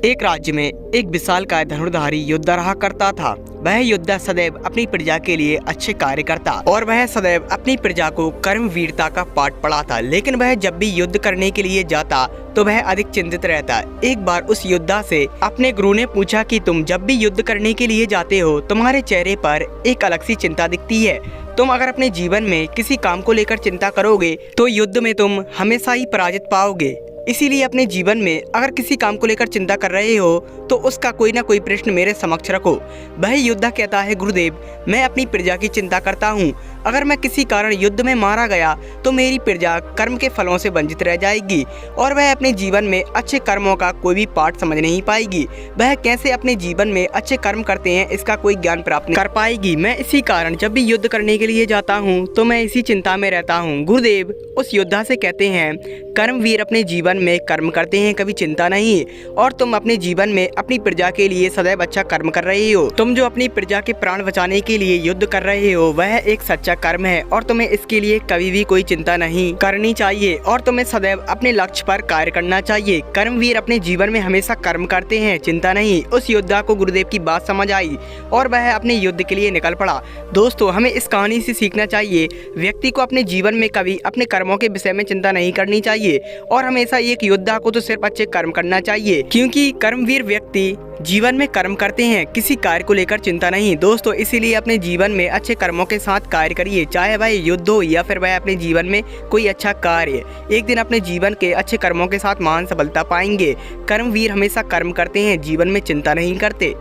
एक राज्य में एक विशालकाय धनुर्धारी योद्धा रहा करता था। वह योद्धा सदैव अपनी प्रजा के लिए अच्छे कार्य करता और वह सदैव अपनी प्रजा को कर्म वीरता का पाठ पढ़ाता। लेकिन वह जब भी युद्ध करने के लिए जाता तो वह अधिक चिंतित रहता। एक बार उस योद्धा से अपने गुरु ने पूछा कि तुम जब भी युद्ध करने के लिए जाते हो तुम्हारे चेहरे पर एक अलग सी चिंता दिखती है। तुम अगर अपने जीवन में किसी काम को लेकर चिंता करोगे तो युद्ध में तुम हमेशा ही पराजित पाओगे। इसीलिए अपने जीवन में अगर किसी काम को लेकर चिंता कर रहे हो तो उसका कोई ना कोई प्रश्न मेरे समक्ष रखो। वह योद्धा कहता है, गुरुदेव मैं अपनी प्रजा की चिंता करता हूँ। अगर मैं किसी कारण युद्ध में मारा गया तो मेरी प्रजा कर्म के फलों से वंचित रह जाएगी और वह अपने जीवन में अच्छे कर्मों का कोई भी पाठ समझ नहीं पाएगी। वह कैसे अपने जीवन में अच्छे कर्म करते हैं इसका कोई ज्ञान प्राप्त नहीं कर पाएगी। मैं इसी कारण जब भी युद्ध करने के लिए जाता हूँ तो मैं इसी चिंता में रहता हूँ। गुरुदेव उस योद्धा से कहते हैं, कर्मवीर अपने जीवन में कर्म करते हैं, कभी चिंता नहीं। और तुम अपने जीवन में अपनी प्रजा के लिए सदैव अच्छा कर्म कर रहे हो। तुम जो अपनी प्रजा के प्राण बचाने के लिए युद्ध कर रहे हो वह एक सच्चा कर्म है और तुम्हें इसके लिए कभी भी कोई चिंता नहीं करनी चाहिए और तुम्हें सदैव अपने लक्ष्य पर कार्य करना चाहिए। कर्मवीर अपने जीवन में हमेशा कर्म करते हैं, चिंता नहीं। उस योद्धा को गुरुदेव की बात समझ आई और वह अपने युद्ध के लिए निकल पड़ा। दोस्तों हमें इस कहानी से सीखना चाहिए, व्यक्ति को अपने जीवन में कभी अपने कर्मों के विषय में चिंता नहीं करनी चाहिए और हमेशा एक योद्धा को तो सिर्फ अच्छे कर्म करना चाहिए, क्योंकि कर्मवीर व्यक्ति जीवन में कर्म करते हैं, किसी कार्य को लेकर चिंता नहीं। दोस्तों इसीलिए अपने जीवन में अच्छे कर्मों के साथ कार्य करिए, चाहे वह युद्ध हो या फिर वह अपने जीवन में कोई अच्छा कार्य। एक दिन अपने जीवन के अच्छे कर्मों के साथ महान सफलता पाएंगे। कर्मवीर हमेशा कर्म करते हैं, जीवन में चिंता नहीं करते।